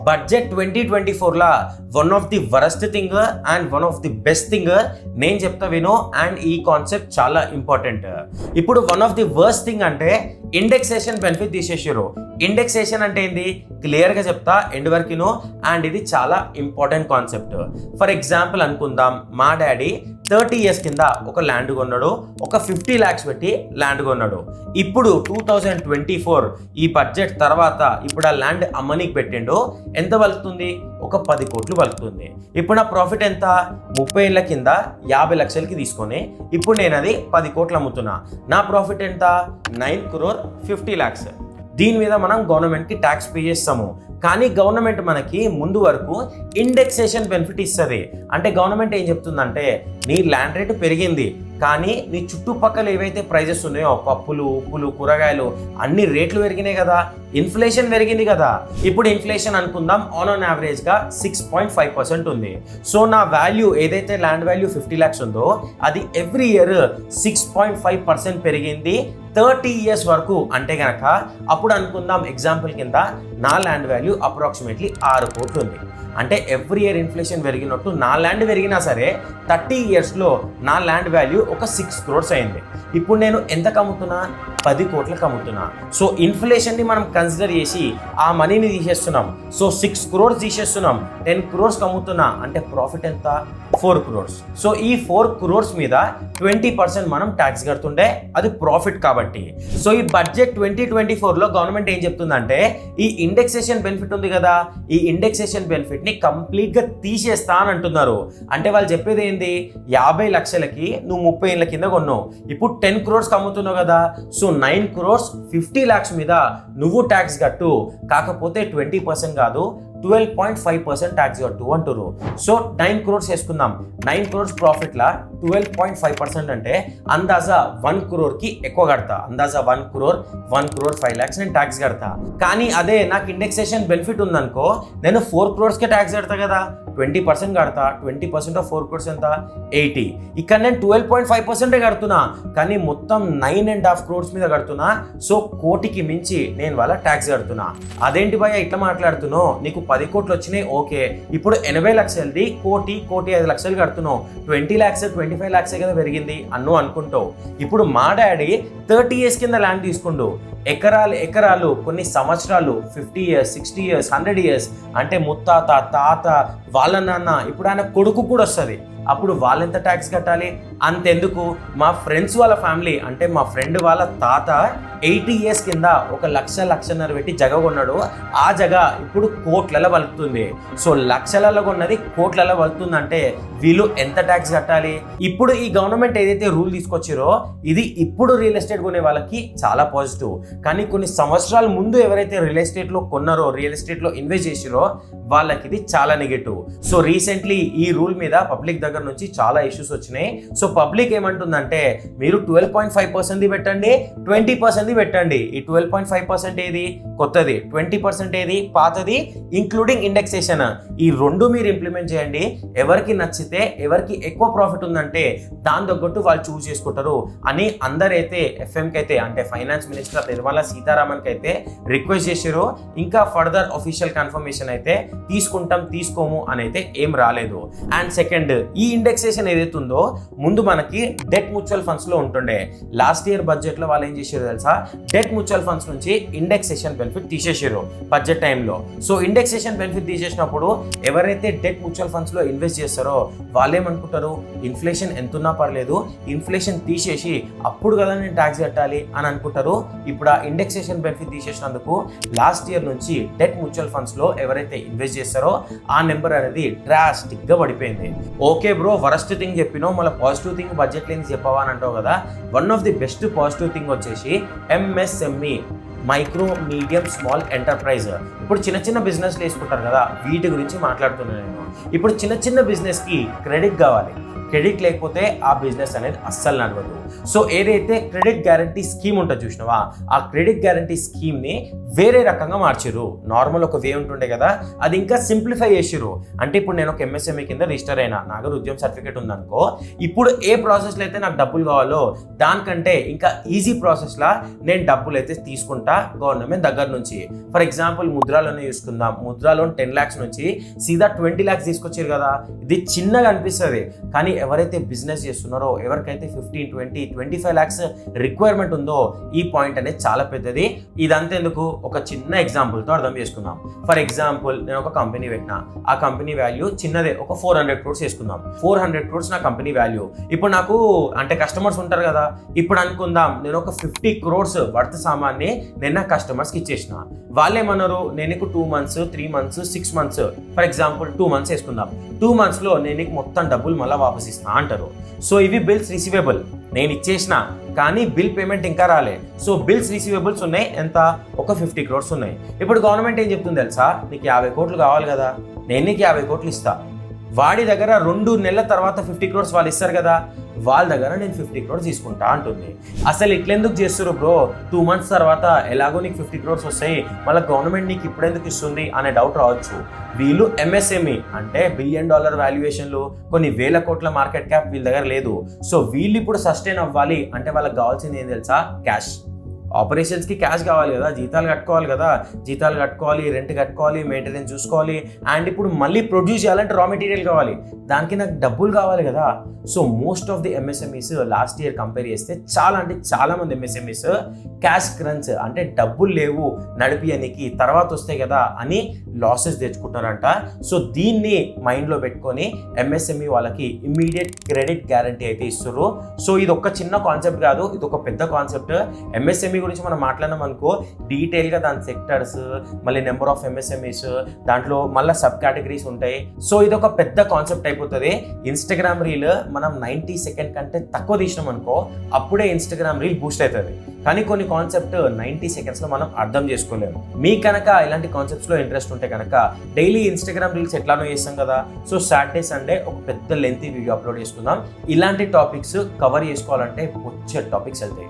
Budget 2024లా one of the worst thing and one of the best thing నేను చెప్తా విను. అండ్ ఈ కాన్సెప్ట్ చాలా ఇంపార్టెంట్. ఇప్పుడు one of the worst thing అంటే ఇండెక్సేషన్ బెనిఫిట్ తీసేసారు. ఇండెక్సేషన్ అంటే ఏంది క్లియర్గా చెప్తా ఎండ్ వరకును. అండ్ ఇది చాలా ఇంపార్టెంట్ కాన్సెప్ట్. ఫర్ ఎగ్జాంపుల్ అనుకుందాం, మా డాడీ 30 years కింద ఒక ల్యాండ్ కొన్నాడు, ఒక 50 lakhs పెట్టి ల్యాండ్ కొన్నాడు. ఇప్పుడు 2024 ఈ బడ్జెట్ తర్వాత ఇప్పుడు ఆ ల్యాండ్ అమ్మనికి పెట్టిండు. ఎంత వలుకుతుంది? ఒక 10 కోట్లు వలుకుతుంది. ఇప్పుడు నా ప్రాఫిట్ ఎంత? 30 ఏళ్ళ కింద 50 లక్షలకి తీసుకొని ఇప్పుడు నేను అది 10 కోట్లు అమ్ముతున్నా. నా ప్రాఫిట్ ఎంత? 9,50 lakhs. దీని మీద మనం గవర్నమెంట్కి ట్యాక్స్ పే చేస్తాము. కానీ గవర్నమెంట్ మనకి ముందు వరకు ఇండెక్సేషన్ బెనిఫిట్ ఇస్తుంది. అంటే గవర్నమెంట్ ఏం చెప్తుందంటే నీ ల్యాండ్ రేటు పెరిగింది కానీ నీ చుట్టుపక్కల ఏవైతే ప్రైజెస్ ఉన్నాయో పప్పులు, ఉప్పులు, కూరగాయలు అన్ని రేట్లు పెరిగినాయి కదా, ఇన్ఫ్లేషన్ పెరిగింది కదా. ఇప్పుడు ఇన్ఫ్లేషన్ అనుకుందాం ఆన్ యావరేజ్గా 6.5% ఉంది. సో నా వాల్యూ ఏదైతే ల్యాండ్ వాల్యూ 50 lakhs ఉందో అది ఎవ్రీ ఇయర్ 6.5% పెరిగింది 30 years వరకు. అంటే కనుక అప్పుడు అనుకుందాం ఎగ్జాంపుల్ కింద నా ల్యాండ్ వాల్యూ అప్రాక్సిమేట్లీ 6 కోట్లు ఉంది. అంటే ఎవ్రీ ఇయర్ ఇన్ఫ్లేషన్ పెరిగినట్టు నా ల్యాండ్ పెరిగినా సరే 30 yearsలో నా ల్యాండ్ వాల్యూ ఒక 6 crores అయింది. ఇప్పుడు నేను ఎంతకు అమ్ముతున్నా? 10 కోట్లకు అమ్ముతున్నా. సో ఇన్ఫ్లేషన్ని మనం కన్సిడర్ చేసి ఆ మనీని తీసేస్తున్నాం. సో 6 crores తీసేస్తున్నాం, 10 crores అమ్ముతున్నా. అంటే ప్రాఫిట్ ఎంత? 4 crores. సో ఈ 4 crores మీద 20% మనం ట్యాక్స్ కడుతుండే, అది ప్రాఫిట్ కాబట్టి. సో ఈ బడ్జెట్ 2024లో గవర్నమెంట్ ఏం చెప్తుందంటే ఈ ఇండెక్సేషన్ బెనిఫిట్ ఉంది కదా, ఈ ఇండెక్సేషన్ బెనిఫిట్ ని కంప్లీట్ గా తీసేస్తా అని అంటున్నారు. అంటే వాళ్ళు చెప్పేది ఏంది? 50 లక్షలకి నువ్వు 30 ఏళ్ళ కింద కొన్నావు, ఇప్పుడు 10 crores అమ్ముతున్నావు కదా. సో 9,50 lakhs మీద నువ్వు ట్యాక్స్ కట్టు, కాకపోతే 20% కాదు 12.5% ట్యాక్స్ కట్టు అంటారు. సో 9 crores వేసుకుందాం. 9 crores ప్రాఫిట్ లా 12.5% అంటే అందాజా 1 crore ఎక్కువ కడతా. అందాజా 1 crore 5 lakhs నేను ట్యాక్స్ కడతా. కానీ అదే నాకు ఇండెక్సేషన్ బెనిఫిట్ ఉందనుకో, నేను 4 crores ట్యాక్స్ కడతా కదా, 20% కడతా. 20% ఆఫ్ 4 crores ఎంత? 80. ఇక్కడ నేను 12.5% కడుతున్నా, కానీ మొత్తం 9.5 crores మీద కడుతున్నా. సో కోటికి మించి నేను వాళ్ళ ట్యాక్స్ కడుతున్నా. అదేంటి భయ్యా ఇట్లా మాట్లాడుతున్నావు? నీకు 10 కోట్లు వచ్చినాయి ఓకే, ఇప్పుడు 80 లక్షలది కోటి 5 లక్షలు కడుతున్నావు, 20 lakhs 25 lakhs కదా పెరిగింది అన్ను అనుకుంటావు. ఇప్పుడు మా డాడీ 30 years కింద ల్యాండ్ తీసుకుండు, ఎకరాలు కొన్ని సంవత్సరాలు 50 years 60 years 100 years అంటే ముత్తాత తాత వాళ్ళ నాన్న, ఇప్పుడు ఆయన కొడుకు కూడా వస్తుంది. అప్పుడు వాళ్ళెంత ట్యాక్స్ కట్టాలి? అంతెందుకు, మా ఫ్రెండ్స్ వాళ్ళ ఫ్యామిలీ అంటే మా ఫ్రెండ్ వాళ్ళ తాత 80 years కింద 1,00,000-1,50,000 పెట్టి జగ కొన్నాడు. ఆ జగ ఇప్పుడు కోట్లలో వలుకుతుంది. సో లక్షలలో కొన్నది కోట్లలో వలుకుతుందంటే వీళ్ళు ఎంత ట్యాక్స్ కట్టాలి? ఇప్పుడు ఈ గవర్నమెంట్ ఏదైతే రూల్ తీసుకొచ్చారో ఇది ఇప్పుడు రియల్ ఎస్టేట్ కొనే వాళ్ళకి చాలా పాజిటివ్. కానీ కొన్ని సంవత్సరాల ముందు ఎవరైతే రియల్ ఎస్టేట్లో కొన్నారో, రియల్ ఎస్టేట్లో ఇన్వెస్ట్ చేసిరో వాళ్ళకి ఇది చాలా నెగటివ్. సో రీసెంట్లీ ఈ రూల్ మీద పబ్లిక్ దగ్గర నుంచి చాలా ఇష్యూస్ వచ్చినాయి. సో పబ్లిక్ ఏమంటుందంటే మీరు 12.5% పెట్టండి, 20% పెట్టండి. ఈ 12.5% ఏది? కొత్తది. 20% ఏది? పాతది, ఇంక్లూడింగ్ ఇండెక్సేషన్. ఈ రెండు మీరు ఇంప్లిమెంట్ చేయండి. ఎవరికి నచ్చితే, ఎవరికి ఎక్కువ ప్రాఫిట్ ఉందంటే దాని తగ్గట్టు వాళ్ళు చూస్ చేసుకుంటారు అని అందరైతే ఎఫ్ఎంకి అయితే అంటే ఫైనాన్స్ మినిస్టర్ నిర్మలా సీతారామన్కి అయితే రిక్వెస్ట్ చేశారు. ఇంకా ఫర్దర్ అఫీషియల్ కన్ఫర్మేషన్ అయితే తీసుకోము అని అయితే ఏం రాలేదు. అండ్ సెకండ్, ఈ ఇండెక్సేషన్ ఏదైతే ఉందో ముందు మనకి డెట్ మ్యూచువల్ ఫండ్స్ లో ఉంటుండే. లాస్ట్ ఇయర్ బడ్జెట్ లో వాళ్ళు ఏం చేశారు తెలుసా? డెట్ మ్యూచువల్ ఫండ్స్ నుంచి ఇండెక్సేషన్ బెనిఫిట్ తీసేసారు బడ్జెట్ టైంలో. సో ఇండెక్సేషన్ బెనిఫిట్ తీసేసినప్పుడు ఎవరైతే డెట్ మ్యూచువల్ ఫండ్స్ లో ఇన్వెస్ట్ చేస్తారో వాళ్ళు ఏమనుకుంటారు? ఇన్ఫ్లేషన్ ఎంతున్నా పర్లేదు, ఇన్ఫ్లేషన్ తీసేసి అప్పుడు కదా నేను ట్యాక్స్ కట్టాలి అని అనుకుంటారు. ఇప్పుడు ఆ ఇండెక్సేషన్ బెనిఫిట్ తీసేసినందుకు లాస్ట్ ఇయర్ నుంచి డెట్ మ్యూచువల్ ఫండ్స్ లో ఎవరైతే ఇన్వెస్ట్ చేస్తారో ఆ నెంబర్ అనేది డ్రాస్టిక్ గా పడిపోయింది. ఓకే బ్రో, వరస్ట్ థింగ్ చెప్పినావు, మళ్ళీ పాజిటివ్ థింగ్ బడ్జెట్ లేని చెప్పవా అని అంటావు కదా. One of the best positive thing వచ్చేసి MSME, micro medium small enterprise. ఇప్పుడు చిన్న బిజినెస్లు వేసుకుంటారు కదా, వీటి గురించి మాట్లాడుతున్నాను నేను. ఇప్పుడు చిన్న బిజినెస్కి క్రెడిట్ కావాలి. క్రెడిట్ లేకపోతే ఆ బిజినెస్ అనేది అస్సలు నడవదు. సో ఏదైతే క్రెడిట్ గ్యారంటీ స్కీమ్ ఉంటుందో చూసినావా, ఆ క్రెడిట్ గ్యారంటీ స్కీమ్ని వేరే రకంగా మార్చిరు. నార్మల్ ఒక వే ఉంటుండే కదా, అది ఇంకా సింప్లిఫై చేసిరు. అంటే ఇప్పుడు నేను ఒక ఎంఎస్ఎంఈ కింద రిజిస్టర్ అయినా, నా దగ్గర ఉద్యమ సర్టిఫికేట్ ఉందనుకో, ఇప్పుడు ఏ ప్రాసెస్లో అయితే నాకు డబ్బులు కావాలో దానికంటే ఇంకా ఈజీ ప్రాసెస్లా నేను డబ్బులు అయితే తీసుకుంటా గవర్నమెంట్ దగ్గర నుంచి. ఫర్ ఎగ్జాంపుల్ ముద్రాలోనే చూసుకుందాం. ముద్రాలో 10 lakhs నుంచి సీదా 20 lakhs తీసుకొచ్చారు కదా. ఇది చిన్నగా అనిపిస్తుంది, కానీ ఎవరైతే బిజినెస్ చేస్తున్నారో, ఎవరికైతే 15, 20, 25 lakhs రిక్వైర్మెంట్ ఉందో ఈ పాయింట్ అనేది చాలా పెద్దది. ఇదంతా ఎందుకు, ఒక చిన్న ఎగ్జాంపుల్తో అర్థం చేసుకుందాం. ఫర్ ఎగ్జాంపుల్ నేను ఒక కంపెనీ పెట్టినా, ఆ కంపెనీ వాల్యూ చిన్నదే, ఒక 400 crores వేసుకుందాం. 400 crores నా కంపెనీ వాల్యూ. ఇప్పుడు నాకు అంటే కస్టమర్స్ ఉంటారు కదా, ఇప్పుడు అనుకుందాం నేను ఒక 50 crores వర్త్ సామాన్ని నేను నా కస్టమర్స్కి ఇచ్చేసిన. వాళ్ళు ఏమన్నారు, నేను నీకు 2 months, 3 months, 6 months, for example 2 months వేసుకుందాం. 2 monthsలో నేను నీకు మొత్తం డబ్బులు మళ్ళీ వాపస్ ఇస్తా అంటారు. సో ఇవి బిల్స్ రిసీవేబుల్, నేను ఇచ్చేసిన కానీ బిల్ పేమెంట్ ఇంకా రాలే. సో బిల్స్ రిసీవేబుల్స్ ఉన్నాయి, ఎంత, ఒక 50 crores ఉన్నాయి. ఇప్పుడు గవర్నమెంట్ ఏం చెప్తుంది తెలుసా, నీకు 50 కోట్లు కావాలి కదా, నేను నీకు 50 కోట్లు ఇస్తా. వాడి దగ్గర 2 నెలల తర్వాత 50 crores వాళ్ళు ఇస్తారు కదా, వాళ్ళ దగ్గర నేను 50 crores తీసుకుంటా అంటుంది. అసలు ఇట్లెందుకు చేస్తారు బ్రో, 2 months తర్వాత ఎలాగో నీకు 50 crores వస్తాయి, మళ్ళీ గవర్నమెంట్ నీకు ఇప్పుడు ఎందుకు ఇస్తుంది అనే డౌట్ రావచ్చు. వీళ్ళు ఎంఎస్ఎంఈ అంటే $1 billion వాల్యుయేషన్లు, కొన్ని వేల కోట్ల మార్కెట్ క్యాప్ వీళ్ళ దగ్గర లేదు. సో వీళ్ళు ఇప్పుడు సస్టైన్ అవ్వాలి అంటే వాళ్ళకి కావాల్సింది ఏం తెలుసా, క్యాష్. ఆపరేషన్స్కి క్యాష్ కావాలి కదా, జీతాలు కట్టుకోవాలి కదా, జీతాలు కట్టుకోవాలి, రెంట్ కట్టుకోవాలి, మెయింటెనెన్స్ చూసుకోవాలి, అండ్ ఇప్పుడు మళ్ళీ ప్రొడ్యూస్ చేయాలంటే రా మెటీరియల్ కావాలి, దానికి నాకు డబ్బులు కావాలి కదా. So most of the MSMEs last year compare చేస్తే చాలా మంది ఎంఎస్ఎంఈస్ క్యాష్ క్రంచ్ అంటే డబ్బులు లేవు నడిపియనికి, తర్వాత వస్తాయి కదా అని లాసెస్ తెచ్చుకుంటున్నారంట. సో దీన్ని మైండ్లో పెట్టుకొని ఎంఎస్ఎంఈ వాళ్ళకి ఇమ్మీడియట్ క్రెడిట్ గ్యారంటీ అయితే ఇస్తారు. సో ఇది ఒక చిన్న కాన్సెప్ట్ కాదు, ఇది ఒక పెద్ద కాన్సెప్ట్. ఎంఎస్ఎంఈ గురించి మనం మాట్లాడినాం అనుకో, డీటెయిల్గా దాని సెక్టర్స్, మళ్ళీ నెంబర్ ఆఫ్ ఎంఎస్ఎంఈస్, దాంట్లో మళ్ళీ సబ్ కేటగిరీస్ ఉంటాయి. సో ఇది ఒక పెద్ద కాన్సెప్ట్ అయిపోతుంది. ఇన్స్టాగ్రామ్ రీల్ మనం 90 seconds కంటే తక్కువ తీసినాం అనుకో, అప్పుడే ఇన్స్టాగ్రామ్ రీల్ బూస్ట్ అవుతుంది. కానీ కొన్ని కాన్సెప్ట్ 90 secondsలో మనం అర్థం చేసుకోలేము. మీకు కనుక ఇలాంటి కాన్సెప్ట్స్లో ఇంట్రెస్ట్ ఉంటే కనుక డైలీ ఇన్స్టాగ్రామ్ రీల్స్ ఎట్లానో చేస్తాం కదా, సో సాటర్డే సండే ఒక పెద్ద లెంతీ వీడియో అప్లోడ్ చేసుకుందాం. ఇలాంటి టాపిక్స్ కవర్ చేసుకోవాలంటే వచ్చే టాపిక్స్ వెళ్తాయి.